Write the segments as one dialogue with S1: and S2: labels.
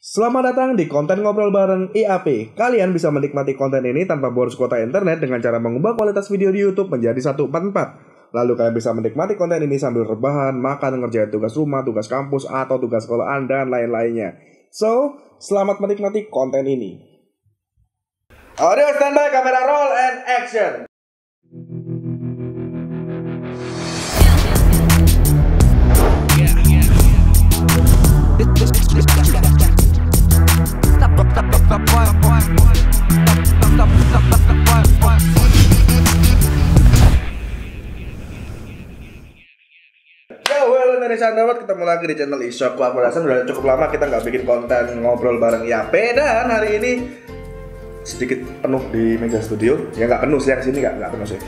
S1: Selamat datang di konten ngobrol bareng IAP. Kalian bisa menikmati konten ini tanpa boros kuota internet dengan cara mengubah kualitas video di YouTube menjadi 144. Lalu kalian bisa menikmati konten ini sambil rebahan, makan, ngerjain tugas rumah, tugas kampus, atau tugas sekolahan, dan lain-lainnya. So, selamat menikmati konten ini. Audio standby, kamera roll, and action. Halo Indonesia Underworld, ketemu lagi di channel Isok. Aku rasa udah cukup lama kita nggak bikin konten ngobrol bareng IAP, dan hari ini sedikit penuh di Mega Studio. Ya nggak penuh sih, yang sini nggak penuh sih.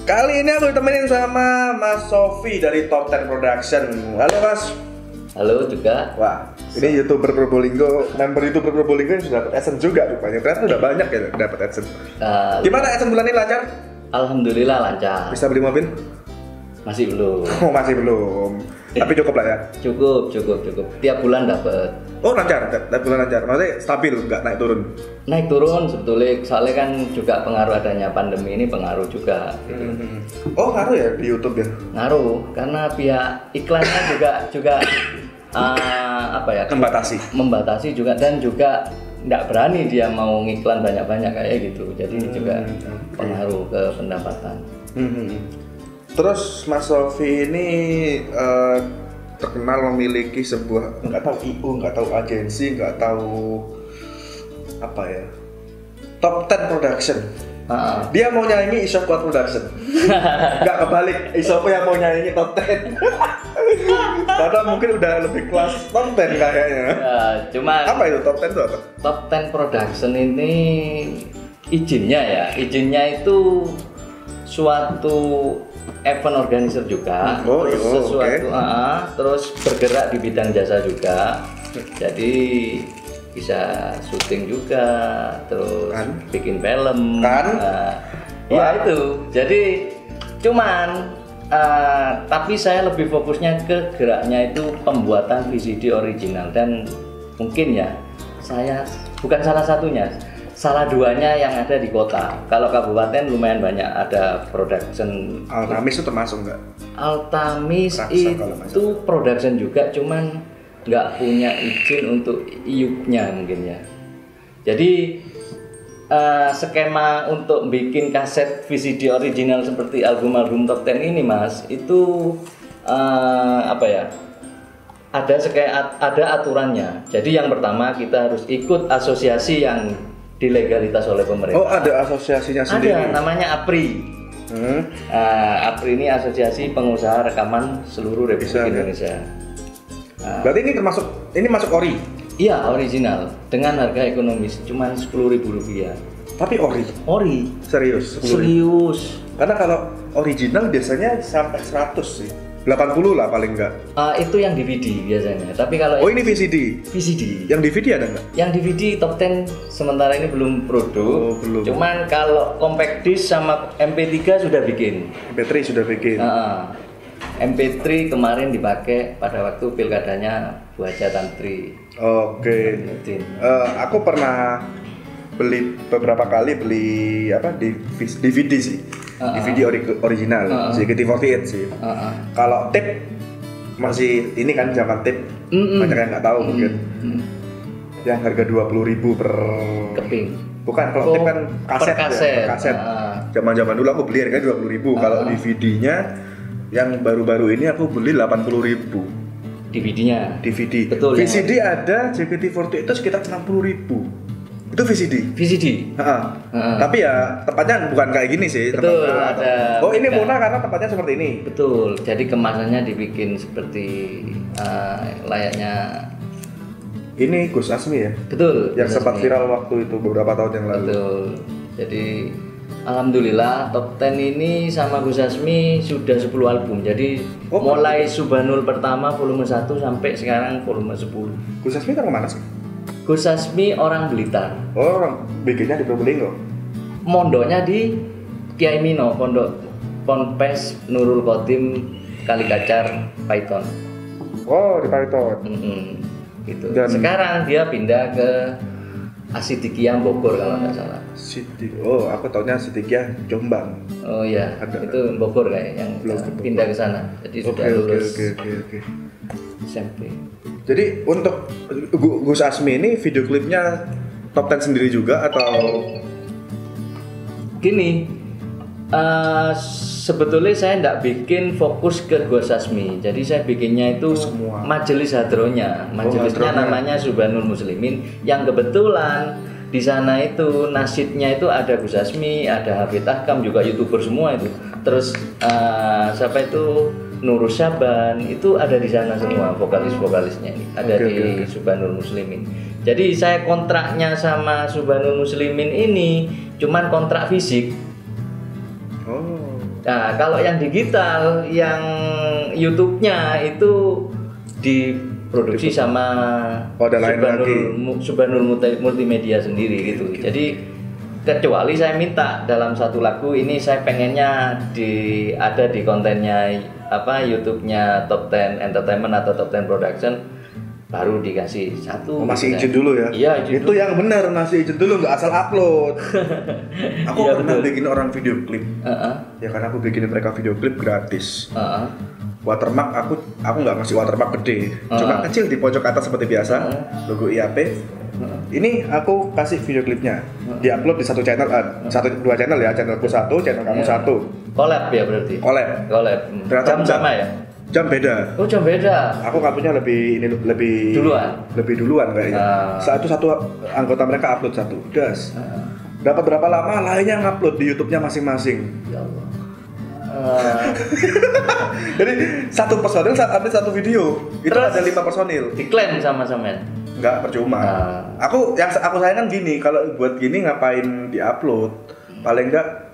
S1: Kali ini aku ditemenin sama Mas Sofi dari Top 10 Production. Halo Mas.
S2: Halo juga.
S1: Wah, ini YouTuber Probolinggo, member YouTuber Probolinggo yang sudah dapat AdSense juga rupanya. Ternyata udah banyak ya dapat AdSense. Gimana AdSense bulan ini, lancar?
S2: Alhamdulillah lancar.
S1: Bisa beli mobil?
S2: Masih belum.
S1: Oh, masih belum. Tapi cukup lah ya.
S2: Cukup. Tiap bulan dapat.
S1: Oh, lancar, tiap bulan lancar. Maksudnya stabil, nggak naik turun?
S2: Naik turun sebetulnya, soalnya kan juga pengaruh adanya pandemi ini pengaruh juga. Gitu.
S1: Oh, ngaruh ya di YouTube ya?
S2: Ngaruh, karena pihak iklannya juga membatasi juga, dan juga nggak berani dia mau ngiklan banyak-banyak kayak gitu. Jadi ini juga pengaruh ke pendapatan.
S1: Terus Mas Sofi ini terkenal memiliki sebuah, nggak tahu IU, nggak tahu agensi, nggak tahu apa ya, Top 10 Production. Dia mau nyanyi Isok Kuat Production. Nggak kebalik, Isok yang mau nyanyi Top 10. Karena mungkin udah lebih kelas Top 10 kayaknya.
S2: Cuma
S1: apa itu Top 10 itu apa?
S2: Top 10 Production ini izinnya itu suatu event organizer juga, terus bergerak di bidang jasa juga, jadi bisa syuting juga, terus bikin film, ya itu. Jadi cuman tapi saya lebih fokusnya ke geraknya itu pembuatan VCD original, dan mungkin ya saya bukan salah satunya, salah duanya yang ada di kota. Kalau kabupaten lumayan banyak ada production.
S1: Altamis itu termasuk nggak?
S2: Altamis itu production juga, cuman nggak punya izin untuk IUP-nya mungkin ya. Jadi skema untuk bikin kaset VCD original seperti album-album Top 10 ini, Mas, itu ada aturannya. Jadi yang pertama kita harus ikut asosiasi yang dilegalitas oleh pemerintah.
S1: Oh, ada asosiasinya sendiri?
S2: Ada, namanya APRI. APRI ini Asosiasi Pengusaha Rekaman Seluruh Republik Indonesia.
S1: Berarti ini masuk ori?
S2: Iya, original, dengan harga ekonomis cuma Rp10.000.
S1: Tapi ori?
S2: Ori.
S1: Serius?
S2: Serius.
S1: Karena kalau original biasanya sampai 100 sih. 80 lah paling enggak.
S2: Itu yang DVD biasanya. Tapi kalau
S1: ini VCD.
S2: VCD.
S1: Yang DVD ada enggak?
S2: Yang DVD Top 10 sementara ini belum produk.
S1: Belum.
S2: Cuman kalau compact disc sama MP3 sudah bikin.
S1: MP3 sudah bikin.
S2: MP3 kemarin dipakai pada waktu pilkadanya Bu Haja Tantri.
S1: Oke. Aku pernah beberapa kali beli DVD sih. DVD original, JKT48 sih. Kalau tape masih ini kan zaman tape, banyak yang nggak tahu mungkin. Yang harga 20.000 per
S2: keping.
S1: Bukan, kalau tape kan kaset. Zaman-zaman dulu aku beli harganya 20.000. Kalau DVD-nya yang baru-baru ini aku beli 80.000.
S2: DVD-nya.
S1: DVD.
S2: Betul.
S1: VCD ada JKT48 itu sekitar 60.000. Itu VCD. Tapi ya tempatnya bukan kayak gini sih.
S2: Betul, ada.
S1: Oh, ini murah karena tempatnya seperti ini.
S2: Betul. Jadi kemasannya dibikin seperti layaknya.
S1: Ini Gus Asmi ya?
S2: Betul.
S1: Yang sempat viral waktu itu beberapa tahun yang lalu.
S2: Betul. Jadi alhamdulillah Top 10 ini sama Gus Asmi sudah 10 album. Jadi mulai Subhanul pertama volume 1 sampai sekarang volume 10.
S1: Gus Asmi kan kemana sih?
S2: Gus Asmi orang Blitar.
S1: Oh, orang BG-nya di Probolinggo.
S2: Mondoknya di Kiai Mino, Pondok Ponpes Nurul Khotim Kalikacar Python.
S1: Oh, di Python.
S2: gitu. Sekarang dia pindah ke Asidikia Bogor kalau nggak salah.
S1: Oh, aku taunya Asidikia Jombang.
S2: Oh iya, itu Bogor kayak yang pindah ke sana. Jadi sudah lulus SMP.
S1: Jadi untuk Gus Asmi ini video klipnya top 10 sendiri juga atau?
S2: Gini, sebetulnya saya tidak bikin fokus ke Gus Asmi. Jadi saya bikinnya itu semua. Majelis hadronya. Majelisnya namanya Subhanul Muslimin. Yang kebetulan di sana itu nasidnya itu ada Gus Asmi, ada Hafid Ahkam, juga YouTuber semua itu. Terus siapa itu Nurus Syaban itu ada di sana semua, vokalis-vokalisnya ini ada di Subhanul Muslimin. Jadi saya kontraknya sama Subhanul Muslimin ini cuman kontrak fisik. Nah, kalau yang digital, yang YouTube-nya itu diproduksi sama Subhanul Multimedia sendiri gitu. Jadi kecuali saya minta dalam satu lagu ini saya pengennya ada di kontennya YouTube-nya Top 10 Entertainment atau Top 10 Production, baru dikasih satu.
S1: Masih izin dulu ya?
S2: Iya, izin
S1: itu dulu. Yang benar, masih izin dulu, nggak asal upload. Aku
S2: ya,
S1: pernah bikin orang video klip. Ya karena aku bikinin mereka video klip gratis. Watermark aku nggak ngasih watermark gede, cuma kecil di pojok atas seperti biasa, logo IAP. Ini aku kasih video klipnya, diupload di satu channel, dua channel ya, channelku satu, channel kamu satu.
S2: Collab ya berarti?
S1: Collab.
S2: Jam sama ya?
S1: Jam beda.
S2: Oh, jam beda.
S1: Aku kapunya lebih duluan kayaknya. Saat itu satu anggota mereka upload satu, das. Dapat berapa lama lainnya ngupload di YouTube-nya masing-masing.
S2: Ya Allah.
S1: Jadi satu personil saat upload satu video itu ada 5 personil.
S2: Diklaim sama-sama.
S1: Enggak, percuma. Aku sayangkan gini, kalau buat gini ngapain di-upload? Paling enggak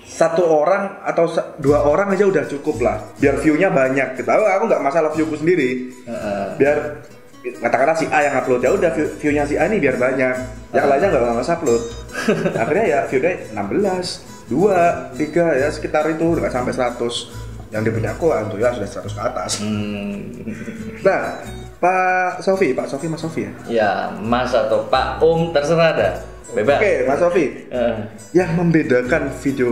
S1: satu orang atau dua orang aja udah cukup lah, biar view-nya banyak. Aku nggak masalah view-ku sendiri, biar katakanlah si A yang upload, ya udah view-nya si A ini biar banyak, yang lainnya nggak usah upload. Akhirnya ya view-nya 16, 2, 3 ya sekitar itu, nggak sampai 100. Yang dia punya aku ya sudah 100 ke atas. Nah, Pak Sofi, Mas Sofi ya?
S2: Ya, Mas atau Pak terserah dah. Bebas.
S1: Oke, Mas Sofi. Yang membedakan video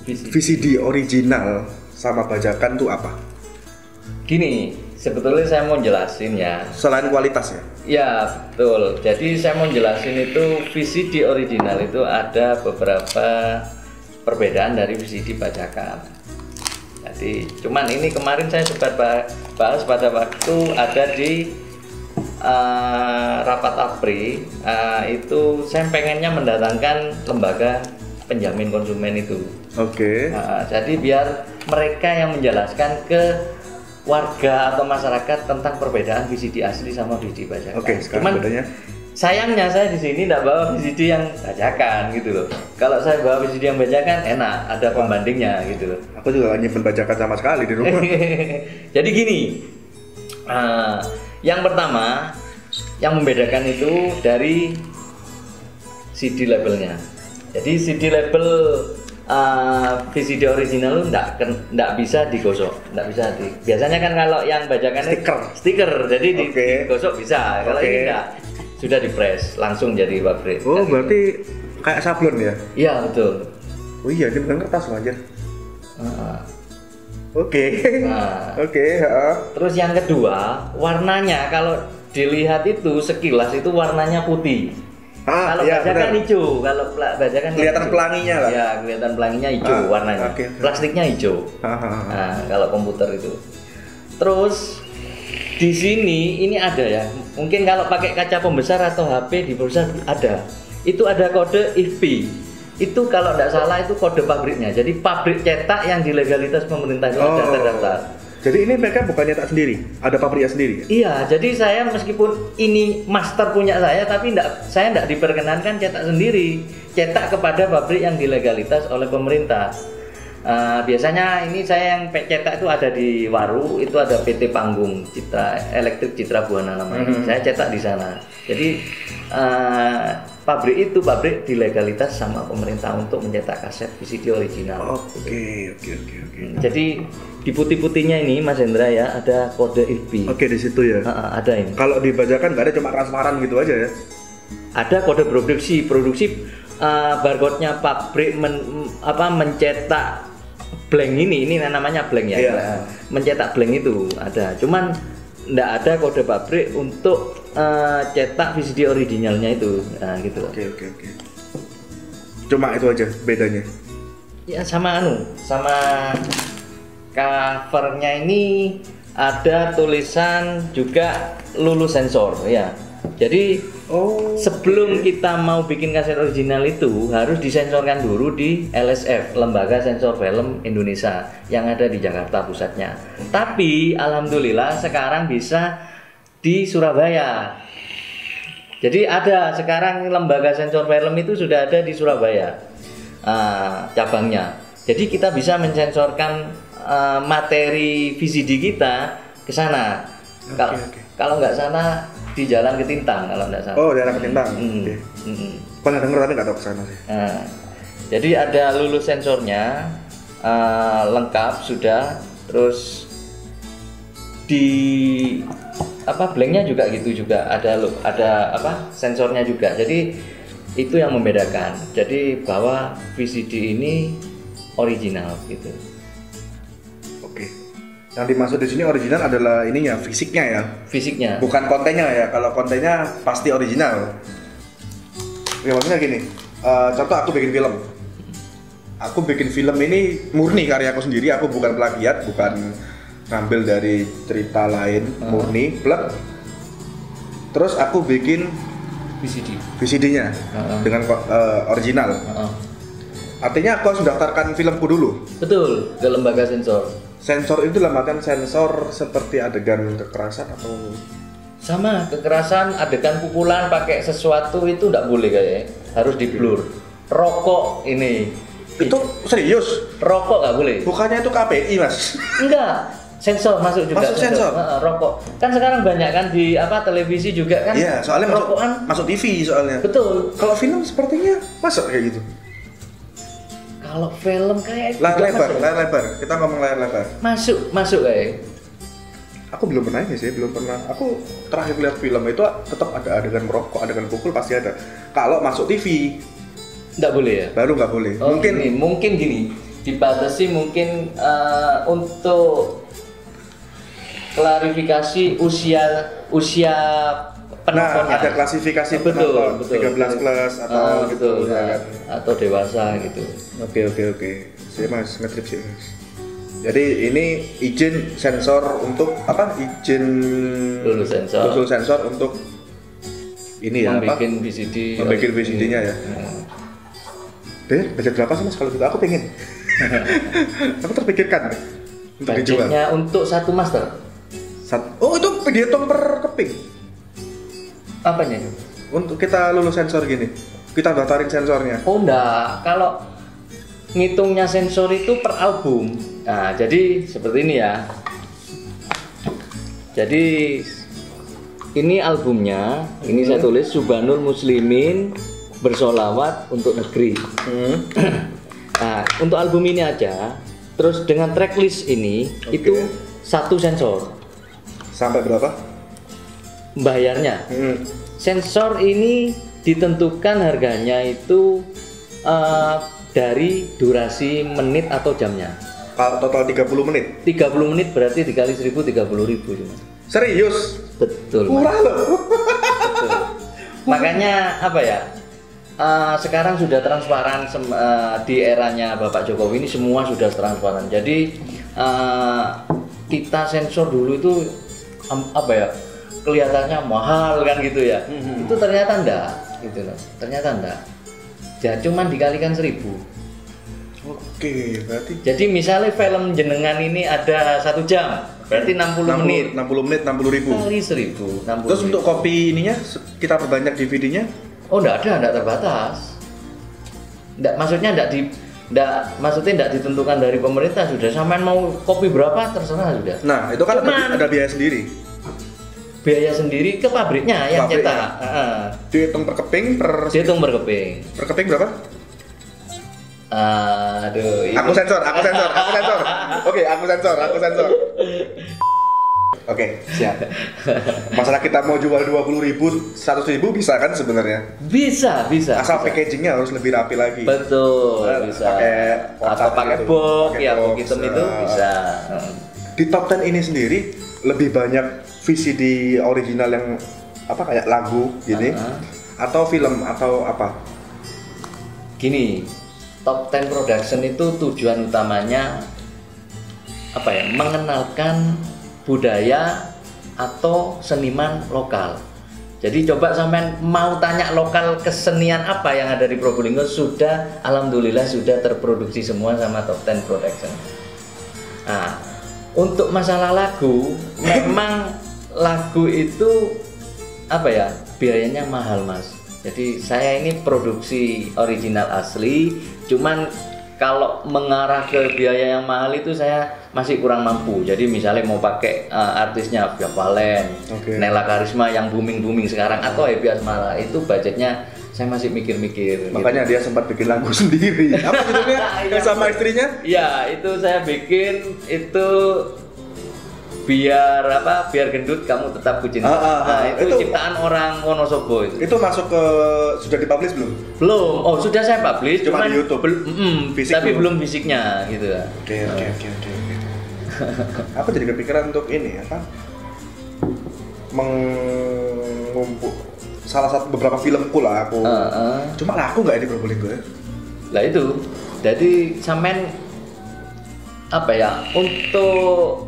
S1: VCD original sama bajakan tuh apa?
S2: Gini, sebetulnya saya mau jelasin ya.
S1: Selain kualitas ya?
S2: Ya, betul. Jadi saya mau jelasin itu VCD original itu ada beberapa perbedaan dari VCD bajakan. Jadi, cuman ini kemarin saya sempat bahas pada waktu ada di rapat APRI, itu saya pengennya mendatangkan lembaga penjamin konsumen itu.
S1: Oke.
S2: Jadi biar mereka yang menjelaskan ke warga atau masyarakat tentang perbedaan VCD asli sama VCD bajakan.
S1: Oke, sekarang bedanya.
S2: Sayangnya saya di sini tidak bawa VCD yang bajakan gitu loh. Kalau saya bawa VCD yang bajakan enak, ada pembandingnya gitu loh.
S1: Aku juga nggak nyimpen bajakan sama sekali di rumah.
S2: Jadi gini. Yang pertama, yang membedakan itu dari CD labelnya. Jadi CD label VCD original itu enggak bisa digosok, biasanya kan kalau yang bajakan stiker, jadi digosok bisa. Kalau ini enggak, sudah di-press langsung jadi pabrik.
S1: Oh, berarti kayak sablon ya?
S2: Iya, betul.
S1: Oh iya, ini bukan kertas loh aja. Oke.
S2: Terus yang kedua, warnanya kalau dilihat itu sekilas itu warnanya putih. Kalau bajakan hijau, kalau bajakan
S1: kelihatan hijau. Pelanginya lah.
S2: Ya, kelihatan pelanginya hijau warnanya. Plastiknya hijau. Nah, kalau komputer itu. Terus di sini ini ada ya. Mungkin kalau pakai kaca pembesar atau HP di pembesar ada. Itu ada kode IFP. Itu kalau tidak salah itu kode pabriknya. Jadi pabrik cetak yang di legalitas pemerintah itu ada terdaftar.
S1: Jadi ini mereka bukan nyetak sendiri, ada pabriknya sendiri ya?
S2: Iya, jadi saya meskipun ini master punya saya, tapi saya tidak diperkenankan cetak sendiri. Cetak kepada pabrik yang dilegalitas oleh pemerintah. Biasanya ini saya yang cetak itu ada di Waru, itu ada PT Panggung Citra Elektrik Citra Buana namanya. Saya cetak di sana. Jadi pabrik dilegalitas sama pemerintah untuk mencetak kaset VCD original.
S1: Oke.
S2: Jadi di putih-putihnya ini Mas Hendra ya ada kode ISBI.
S1: Oke, di situ ya.
S2: Ada ini.
S1: Kalau dibacakan nggak ada, cuma transparan gitu aja ya.
S2: Ada kode produksi barcode-nya pabrik mencetak blank ini namanya blank ya.
S1: Iya.
S2: Mencetak blank itu ada. Cuman nggak ada kode pabrik untuk cetak VCD originalnya itu. Nah, gitu.
S1: Oke. Cuma itu aja bedanya.
S2: Ya sama covernya ini ada tulisan juga lulus sensor ya. Jadi sebelum kita mau bikin kaset original itu harus disensorkan dulu di LSF, Lembaga Sensor Film Indonesia yang ada di Jakarta pusatnya. Tapi alhamdulillah sekarang bisa di Surabaya. Jadi ada sekarang lembaga sensor film itu sudah ada di Surabaya cabangnya. Jadi kita bisa mensensorkan materi VCD kita ke sana. Kalau nggak sana di Jalan Ketintang kalau nggak salah.
S1: Oh, Jalan Ketintang. Pernah denger tapi nggak tahu ke sana sih.
S2: Jadi ada lulus sensornya lengkap sudah, terus di blanknya juga gitu juga ada sensornya juga. Jadi itu yang membedakan. Jadi bahwa VCD ini original gitu.
S1: Oke. Yang dimaksud di sini original adalah ininya, fisiknya ya.
S2: Fisiknya.
S1: Bukan kontennya ya. Kalau kontennya pasti original. Ya maksudnya gini. Contoh aku bikin film. Aku bikin film ini murni karya aku sendiri. Aku bukan plagiat, bukan ngambil dari cerita lain, murni, plek. Terus aku bikin VCD-nya dengan original. Artinya aku harus mendaftarkan filmku dulu.
S2: Betul, ke lembaga sensor.
S1: Sensor itu dalam artian sensor seperti adegan kekerasan atau
S2: sama kekerasan, adegan pukulan pakai sesuatu itu nggak boleh kayaknya, harus di blur. Rokok ini.
S1: Itu serius?
S2: Rokok nggak boleh.
S1: Bukannya itu KPI mas?
S2: Enggak. Sensor masuk juga.
S1: Masuk sensor.
S2: Rokok. Kan sekarang banyak kan di televisi juga kan.
S1: Iya, soalnya masuk TV soalnya.
S2: Betul.
S1: Kalau film sepertinya masuk kayak gitu.
S2: Kalau film kayak
S1: layar lebar. Kita ngomong layar lebar.
S2: Masuk kayak.
S1: Aku belum pernah sih, belum pernah. Aku terakhir lihat film itu tetap ada adegan merokok, adegan pukul pasti ada. Kalau masuk TV
S2: nggak boleh ya?
S1: Baru nggak boleh.
S2: Mungkin gini, dibatasi mungkin untuk klarifikasi usia penontonnya.
S1: Nah, ada klasifikasi penonton, 13 plus atau gitu ya kan?
S2: Atau dewasa gitu.
S1: Oke. Saya mas ngetrip sih mas. Jadi ini izin sensor untuk apa? Izin
S2: lulus
S1: sensor untuk ini ya
S2: membuat VCD.
S1: Membuat VCD-nya ya. Budget berapa sih mas kalau gitu? Aku pengen. Aku terpikirkan untuk dijual.
S2: Budgetnya untuk satu master.
S1: Oh itu dihitung per keping.
S2: Apanya itu?
S1: Untuk kita lulus sensor gini, kita daftarin sensornya.
S2: Oh enggak, kalau ngitungnya sensor itu per album. Nah jadi seperti ini ya. Jadi ini albumnya, ini saya tulis Subhanul Muslimin Bersolawat untuk Negeri. Nah untuk album ini aja, terus dengan tracklist ini itu satu sensor.
S1: Sampai berapa?
S2: Bayarnya. Sensor ini ditentukan harganya itu dari durasi menit atau jamnya.
S1: Total 30 menit?
S2: 30 menit berarti dikali 1000, 30.000 cuma.
S1: Serius?
S2: Betul.
S1: Murah loh.
S2: Betul. Makanya apa ya? Sekarang sudah transparan di eranya Bapak Jokowi ini semua sudah transparan. Jadi kita sensor dulu itu apa ya? Kelihatannya mahal kan gitu ya. Itu ternyata enggak gitu loh. Ternyata enggak. Ya cuman dikalikan 1000.
S1: Oke, berarti.
S2: Jadi misalnya film jenengan ini ada 1 jam, berarti 60 menit.
S1: 60 menit 60.000.
S2: Kali 1000.
S1: Terus untuk kopi ininya kita perbanyak DVD-nya?
S2: Oh, enggak terbatas. Maksudnya enggak ditentukan dari pemerintah, sudah sampean mau kopi berapa terserah sudah.
S1: Nah, itu kan ada biaya sendiri.
S2: biaya sendiri ke pabriknya yang cetak.
S1: Dihitung per keping
S2: Dihitung per keping.
S1: Per keping berapa?
S2: Aduh,
S1: aku sensor. Oke, aku sensor. Oke, siap. Masalah kita mau jual 20.000, 100.000 bisa kan sebenarnya?
S2: Bisa.
S1: Asal packagingnya harus lebih rapi lagi.
S2: Betul, bisa. Atau pakai box, ya box hitam itu bisa.
S1: Di top 10 ini sendiri lebih banyak VCD original yang apa kayak lagu gini, atau film atau apa?
S2: Gini, top 10 production itu tujuan utamanya apa ya? Mengenalkan budaya atau seniman lokal. Jadi coba sampean mau tanya lokal kesenian apa yang ada di Probolinggo, sudah alhamdulillah sudah terproduksi semua sama top 10 production. Nah, untuk masalah lagu, memang lagu itu apa ya? Biayanya mahal, Mas. Jadi saya ini produksi original asli, cuman kalau mengarah ke biaya yang mahal itu saya masih kurang mampu. Jadi misalnya mau pakai artisnya Via Valen, Nela Karisma yang booming sekarang, atau Happy Asmara, itu budgetnya saya masih mikir-mikir.
S1: Makanya gitu. Dia sempat bikin lagu sendiri. Apa judulnya? Yang sama istrinya?
S2: Ya, itu saya bikin itu biar gendut kamu tetap ku cinta. Itu ciptaan orang Wonosobo itu.
S1: Itu masuk ke sudah dipublish belum?
S2: Belum. Oh, sudah saya publish
S1: cuma di YouTube.
S2: Tapi belum fisiknya gitu.
S1: Oke. Aku jadi kepikiran untuk ini apa? Mengumpul salah satu beberapa filmku lah aku. Cuma laku nggak di Probolinggo ya?
S2: Lah itu. Jadi sampean apa ya? Untuk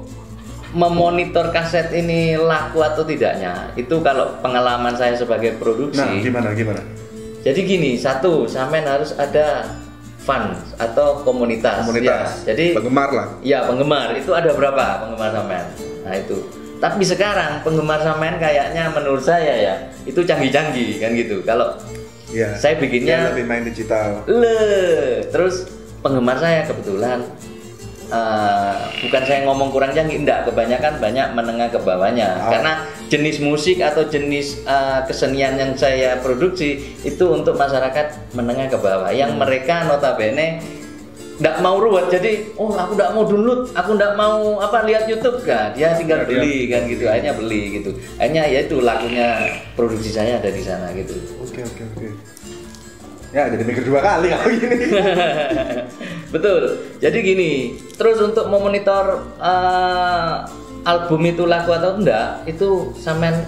S2: memonitor kaset ini laku atau tidaknya, itu kalau pengalaman saya sebagai produksi.
S1: Nah, gimana?
S2: Jadi gini, satu, sampean harus ada fans atau komunitas. Ya, jadi
S1: penggemar lah.
S2: Ya, penggemar. Itu ada berapa penggemar sampean? Nah, itu. Tapi sekarang penggemar sampean kayaknya menurut saya ya, itu canggih-canggih kan gitu. Kalau saya bikinnya
S1: lebih main digital.
S2: Terus penggemar saya kebetulan bukan saya ngomong kurang canggih, enggak, kebanyakan banyak menengah ke bawahnya. Karena jenis musik atau jenis kesenian yang saya produksi itu untuk masyarakat menengah ke bawah, yang mereka notabene enggak mau ruwet. Jadi, aku enggak mau download, aku enggak mau lihat YouTube kan. Dia tinggal beli kan gitu. Akhirnya beli gitu. Akhirnya ya itu lakunya produksi saya ada di sana gitu.
S1: Oke. Ya, jadi mikir 2 kali kalau gini.
S2: Betul. Jadi gini, terus untuk memonitor album itu laku atau enggak, itu sampean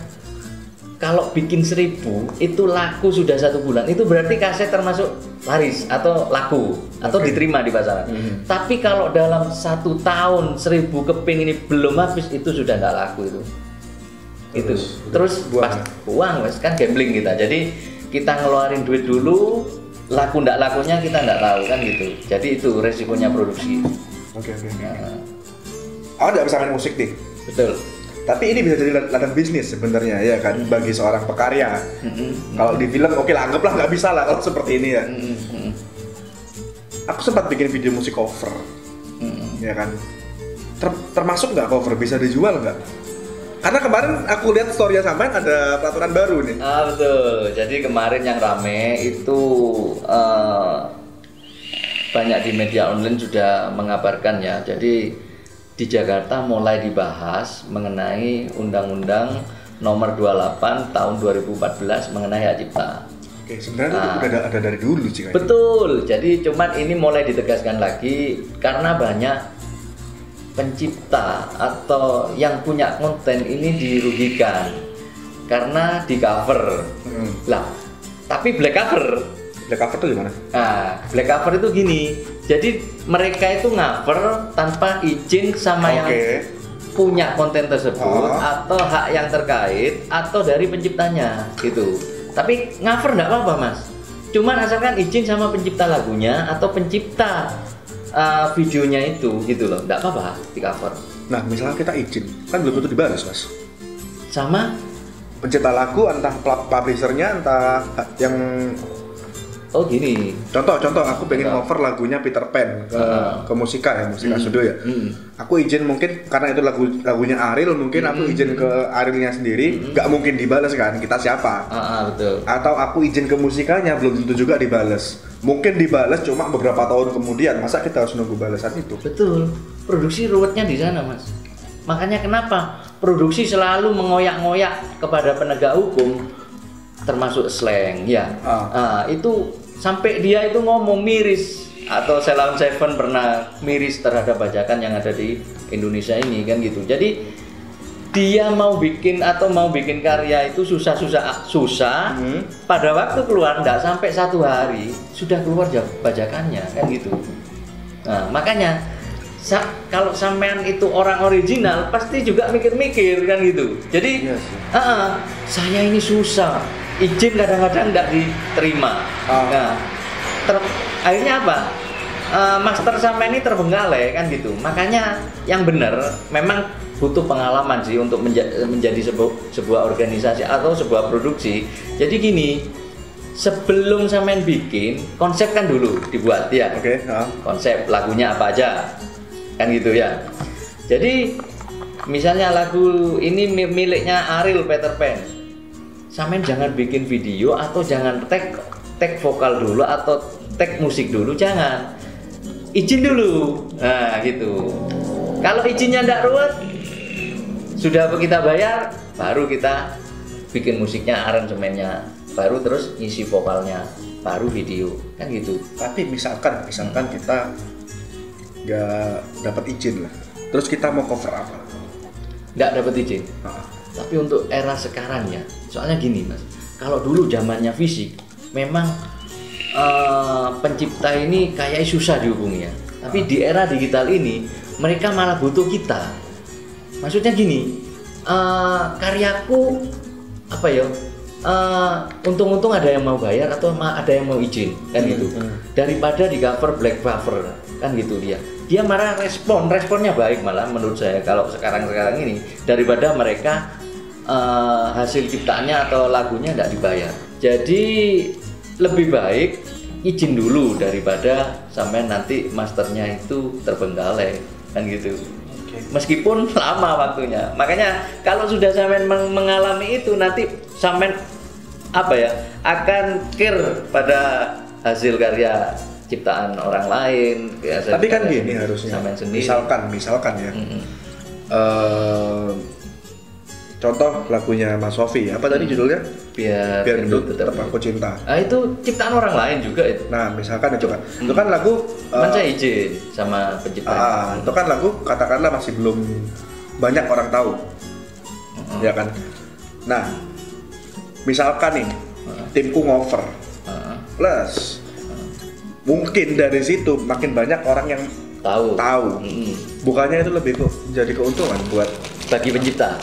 S2: kalau bikin 1000 itu laku sudah 1 bulan, itu berarti kaset termasuk laris atau laku atau diterima di pasaran. Tapi kalau dalam 1 tahun 1000 keping ini belum habis, itu sudah enggak laku itu. Terus uang kan gambling kita. Jadi kita ngeluarin duit dulu, laku ndak lakunya kita ndak tahu kan gitu. Jadi itu resikonya produksi.
S1: Oke. Nggak bisa main musik nih.
S2: Betul.
S1: Tapi ini bisa jadi ladang bisnis sebenarnya ya kan, bagi seorang pekarya. Kalau di film lah, anggaplah nggak bisa lah kalau seperti ini ya. Aku sempat bikin video musik cover, ya kan. Termasuk nggak cover, bisa dijual nggak? Karena kemarin aku lihat story-nya sampean ada peraturan baru nih.
S2: Betul. Jadi kemarin yang rame itu banyak di media online sudah mengabarkan ya. Jadi di Jakarta mulai dibahas mengenai Undang-Undang Nomor 28 Tahun 2014 mengenai hak cipta.
S1: Oke, sebenarnya itu udah ada dari dulu sih.
S2: Betul. Jadi cuman ini mulai ditegaskan lagi karena banyak pencipta atau yang punya konten ini dirugikan karena di cover. Lah, tapi black cover
S1: itu gimana?
S2: Nah, black cover itu gini. Jadi mereka itu cover tanpa izin sama yang punya konten tersebut atau hak yang terkait atau dari penciptanya gitu. Tapi cover enggak apa-apa, Mas. Cuman asalkan izin sama pencipta lagunya atau pencipta videonya itu gitu loh, enggak apa-apa di cover.
S1: Nah, misalnya kita izin, kan belum tentu dibalas, Mas.
S2: Sama
S1: pencipta lagu, entah publishernya, entah yang
S2: Oh gini.
S1: Contoh aku pengen cover lagunya Peter Pan ke Musika Studio ya. Aku izin mungkin karena itu lagunya Ariel, mungkin aku izin ke Arielnya sendiri, nggak mungkin dibales kan, kita siapa?
S2: Betul.
S1: Atau aku izin ke Musikanya, belum tentu juga dibales. Mungkin dibales cuma beberapa tahun kemudian, masa kita harus nunggu balasan itu?
S2: Betul. Produksi ruwetnya di sana, Mas. Makanya kenapa produksi selalu mengoyak-ngoyak kepada penegak hukum, termasuk slang ya. Itu sampai dia itu ngomong miris, atau Sheila On 7 pernah miris terhadap bajakan yang ada di Indonesia ini kan gitu. Jadi dia mau bikin karya itu susah. Pada waktu keluar nggak sampai 1 hari sudah keluar bajakannya kan gitu. Nah makanya kalau sampean itu orang original pasti juga mikir-mikir kan gitu. Jadi saya ini susah, izin kadang-kadang nggak diterima. Nah, akhirnya apa? Master sampean ini terbengkalai kan gitu. Makanya yang benar memang butuh pengalaman sih untuk menjadi sebuah organisasi atau sebuah produksi. Jadi gini, sebelum sampean bikin konsep kan dulu dibuat ya. Konsep lagunya apa aja kan gitu ya. Jadi misalnya lagu ini miliknya Ariel Peter Pan, sampean jangan bikin video atau jangan tag vokal dulu atau tag musik dulu, jangan, izin dulu. Nah gitu. Kalau izinnya ndak ruwet, sudah kita bayar, baru kita bikin musiknya, aransemennya, baru terus ngisi vokalnya, baru video kan gitu.
S1: Tapi misalkan kita nggak dapat izin lah, terus kita mau cover apa?
S2: Nggak dapat izin. Tapi untuk era sekarang ya, soalnya gini Mas, kalau dulu zamannya fisik, memang pencipta ini kayak susah dihubungi ya. Tapi di era digital ini, mereka malah butuh kita. Maksudnya gini, karyaku apa ya? Untung-untung ada yang mau bayar atau ada yang mau izin kan gitu. Daripada di cover black buffer kan gitu dia malah responnya baik malah menurut saya kalau sekarang ini, daripada mereka hasil ciptaannya atau lagunya tidak dibayar. Jadi lebih baik izin dulu daripada sampai nanti masternya itu terbengkalai kan gitu. Meskipun lama waktunya. Makanya kalau sudah sampean mengalami itu, nanti sampean akan care pada hasil karya ciptaan orang lain.
S1: Tapi kan gini harusnya. Misalkan ya. Contoh lagunya Mas Sofi, apa tadi judulnya?
S2: Biar
S1: Gendut Tetap Aku Cinta.
S2: Itu ciptaan orang lain juga itu.
S1: Nah, misalkan itu kan. Itu kan lagu
S2: saya izin sama pencipta.
S1: Itu kan lagu katakanlah masih belum banyak orang tahu. Ya kan? Nah, misalkan nih timku ngover. Plus mungkin dari situ makin banyak orang yang tahu. Bukannya itu lebih jadi keuntungan buat
S2: bagi pencipta.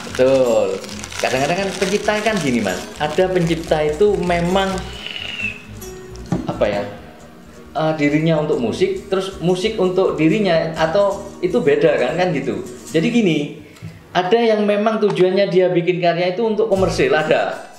S2: Betul. Kadang-kadang kan pencipta kan gini Mas, ada pencipta itu memang dirinya untuk musik, terus musik untuk dirinya, atau itu beda kan gitu. Jadi gini, ada yang memang tujuannya dia bikin karya itu untuk komersil, ada.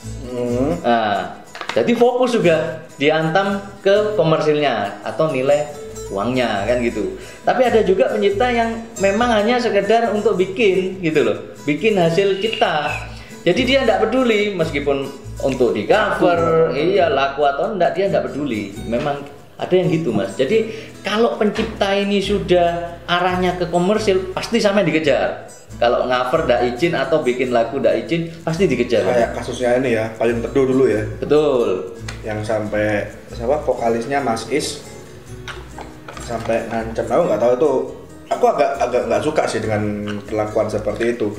S2: Nah, jadi fokus juga diantam ke komersilnya atau nilai uangnya kan gitu. Tapi ada juga pencipta yang memang hanya sekedar untuk bikin gitu loh, bikin hasil cipta. Jadi dia tidak peduli meskipun untuk di cover, laku atau enggak, dia tidak peduli. Memang ada yang gitu Mas. Jadi kalau pencipta ini sudah arahnya ke komersil, pasti sampai dikejar. Kalau cover tidak izin atau bikin lagu tidak izin, pasti dikejar.
S1: Kayak kasusnya ini ya, Payung Teduh dulu ya.
S2: Betul.
S1: Yang sampai vokalisnya Mas Is sampai ngancam, aku nggak tahu itu. Aku agak nggak suka sih dengan perlakuan seperti itu.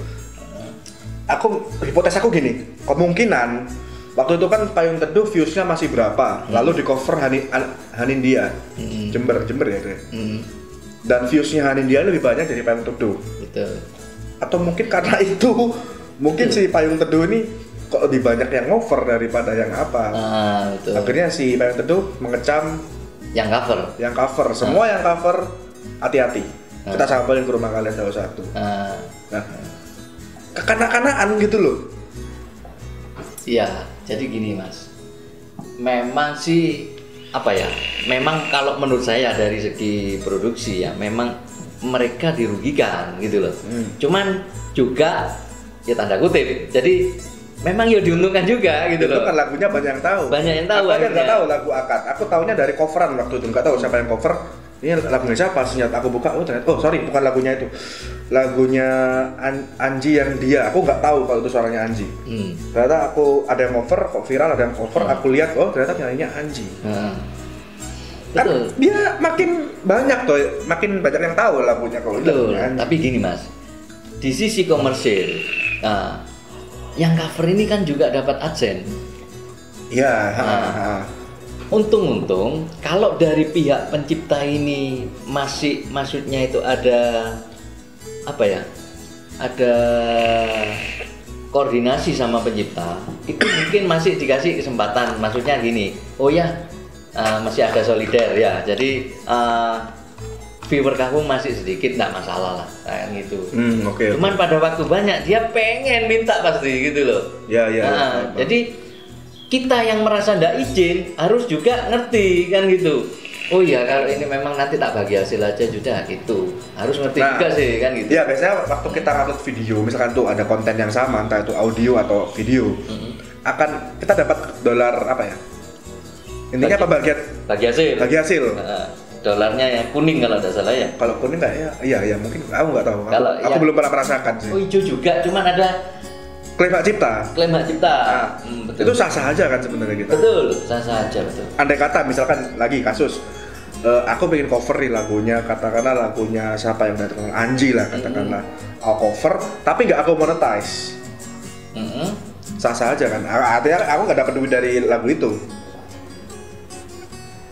S1: Hipotes aku gini, kemungkinan waktu itu kan Payung Teduh viewsnya masih berapa, lalu di cover Hanindia, Jember ya kan. Dan viewsnya Hanindia lebih banyak dari Payung Teduh.
S2: Betul.
S1: Atau mungkin karena itu, si Payung Teduh ini kok lebih banyak yang cover daripada yang apa.
S2: Betul.
S1: Akhirnya si Payung Teduh mengecam
S2: yang cover.
S1: Semua yang cover hati-hati. Kita samperin ke rumah kalian satu-satu. Nah, kekanak-kanakan gitu loh.
S2: Iya, jadi gini Mas. memang sih apa ya? Memang kalau menurut saya dari segi produksi ya, memang mereka dirugikan gitu loh. Cuman juga ya tanda kutip. Jadi memang ya diuntungkan juga gitu loh.
S1: Itu kan lagunya banyak yang tahu.
S2: Banyak yang tahu.
S1: Aku aja nggak tahu lagu Akad. Aku taunya dari coveran waktu itu. Nggak tahu siapa yang cover. Ini lagunya siapa? Ternyata aku buka, ternyata, sorry, bukan lagunya itu. Lagunya Anji yang dia. Aku nggak tahu kalau itu suaranya Anji. Ternyata aku ada yang cover, kok viral, ada yang cover. Aku lihat, ternyata nyanyinya Anji. Kan dia makin banyak tuh, makin banyak yang tahu lagunya kalau itu.
S2: Tapi gini Mas, di sisi komersil, yang cover ini kan juga dapat adsense.
S1: Iya.
S2: Untung-untung kalau dari pihak pencipta ini maksudnya itu ada apa ya? Ada koordinasi sama pencipta, itu mungkin masih dikasih kesempatan. Maksudnya gini, masih ada solider ya. Jadi viewer kamu masih sedikit, nggak masalah lah kayak gitu.
S1: Okay.
S2: Cuman pada waktu banyak dia pengen minta pasti gitu loh. Jadi kita yang merasa nggak izin harus juga ngerti kan gitu. Oh iya, kalau ini memang nanti tak bagi hasil aja sudah gitu. Harus ngerti juga sih kan gitu.
S1: Iya, biasanya waktu kita upload video, misalkan tuh ada konten yang sama, entah itu audio atau video, akan kita dapat dolar apa ya? Intinya apa bagi hasil.
S2: Dolarnya yang kuning kalau tidak salah ya.
S1: Kalau kuning nggak ya? Iya mungkin aku nggak tahu. Aku belum pernah merasakan sih.
S2: Oh hijau juga, cuman ada
S1: klaim hak cipta.
S2: Betul.
S1: Itu sah-sah aja kan sebenarnya kita.
S2: Betul, sah-sah aja betul.
S1: Andai kata misalkan lagi kasus, aku pengen cover nih lagunya, katakanlah lagunya siapa yang datang, Anji lah katakanlah, aku cover, tapi nggak aku monetize. Sah-sah aja kan? Artinya aku nggak dapat duit dari lagu itu.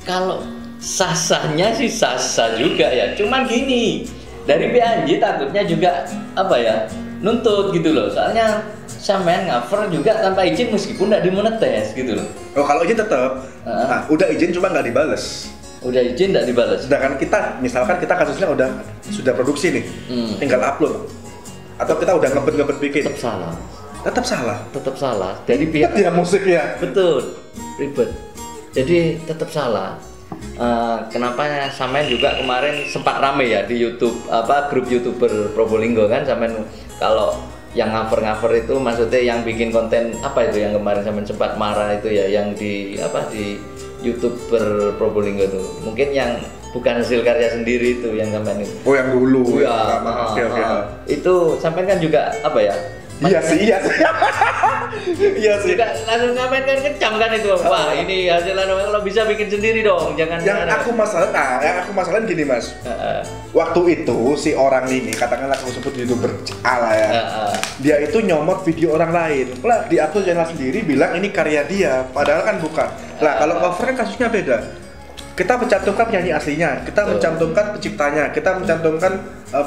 S2: Kalau sah-sahnya sih sah-sah juga ya. Cuman gini, dari Anji takutnya juga apa ya? Nuntut gitu loh. Soalnya sampean cover juga tanpa izin meskipun nggak dimonetize gitu loh.
S1: Kalau izin tetap. Udah izin cuma nggak dibales.
S2: Udah izin nggak dibales.
S1: Sedangkan kita, misalkan kita kasusnya sudah produksi nih, tinggal upload. Atau kita udah ngebet bikin. Tetap salah. Dari pihak dia musik ya.
S2: Betul. Ribet. Jadi tetap salah. Kenapa sampean juga kemarin sempat rame ya di YouTube grup YouTuber Probolinggo kan, sampean kalau yang cover itu maksudnya yang bikin konten apa itu yang kemarin sampean sempat marah itu ya, yang di YouTuber Probolinggo itu mungkin yang bukan hasil karya sendiri itu yang sampean itu.
S1: Oh yang dulu
S2: ya. Oke. Itu sampean kan juga apa ya?
S1: Iya sih.
S2: Juga langsung ngapain kan kecam kan itu. Wah, ini hasilnya kalau bisa bikin sendiri dong, jangan.
S1: Yang aku masalahin gini Mas. Waktu itu si orang ini, katakanlah aku sebut YouTuber ala ya. Dia itu nyomot video orang lain. Lah di akun channel sendiri bilang ini karya dia, padahal kan bukan. Lah kalau cover kan kasusnya beda. Kita mencantumkan penyanyi aslinya, kita mencantumkan penciptanya, kita mencantumkan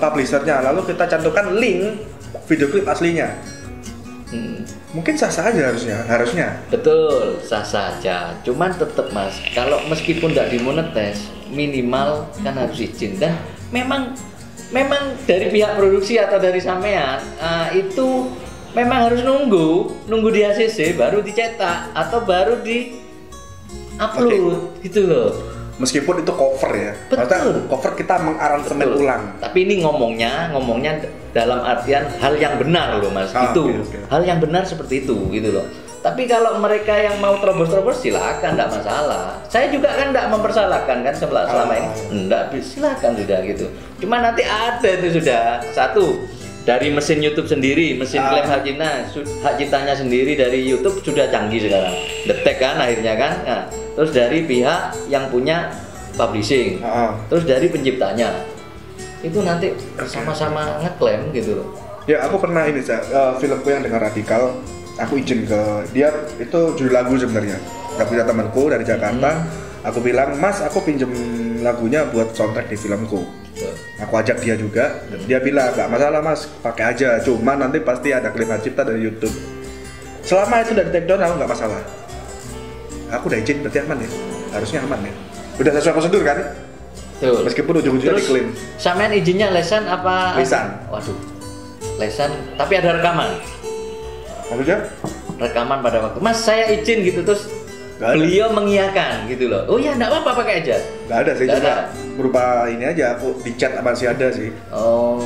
S1: publishernya, lalu kita cantumkan link video klip aslinya. Mungkin sah-sah aja harusnya.
S2: Betul, sah-sah aja. Cuman tetap Mas, kalau meskipun tidak dimonetize, minimal kan harus izin. Dan memang dari pihak produksi atau dari sampean itu memang harus nunggu di ACC baru dicetak atau baru di upload gitu loh.
S1: Meskipun itu cover ya. Betul. Cover kita mengaransemen ulang.
S2: Tapi ini ngomongnya dalam artian hal yang benar loh Mas. Okay. Hal yang benar seperti itu gitu loh. Tapi kalau mereka yang mau terobos-terobos silakan, enggak masalah. Saya juga kan enggak mempersalahkan kan selama ini. Enggak, silakan sudah gitu. Cuma nanti ada itu sudah satu dari mesin YouTube sendiri, mesin klaim hak ciptanya sendiri dari YouTube sudah canggih sekarang. Detek kan akhirnya kan. Nah, terus dari pihak yang punya publishing, terus dari penciptanya, itu nanti sama-sama ngeklaim gitu loh.
S1: Ya aku pernah ini filmku yang dengan Radikal, aku izin ke dia, itu judul lagu sebenarnya. Gak punya temanku dari Jakarta, aku bilang Mas aku pinjem lagunya buat soundtrack di filmku. Aku ajak dia juga, dia bilang gak masalah Mas, pakai aja, cuma nanti pasti ada klaim hak cipta dari YouTube. Selama itu dari take down aku gak masalah. Aku udah izin, berarti aman ya? Harusnya aman ya? Udah sesuai prosedur kan?
S2: Tuh.
S1: Meskipun ujung-ujungnya diklaim.
S2: Sampean izinnya lesan apa?
S1: Lesan.
S2: Waduh, lesan, tapi ada rekaman?
S1: Maksudnya?
S2: Rekaman pada waktu, Mas saya izin gitu, terus beliau mengiyakan gitu loh. Oh ya, enggak apa-apa pakai aja.
S1: Nggak ada sih,
S2: Nggak
S1: cuma
S2: ada.
S1: berupa ini aja, aku di chat masih ada sih.
S2: Oh.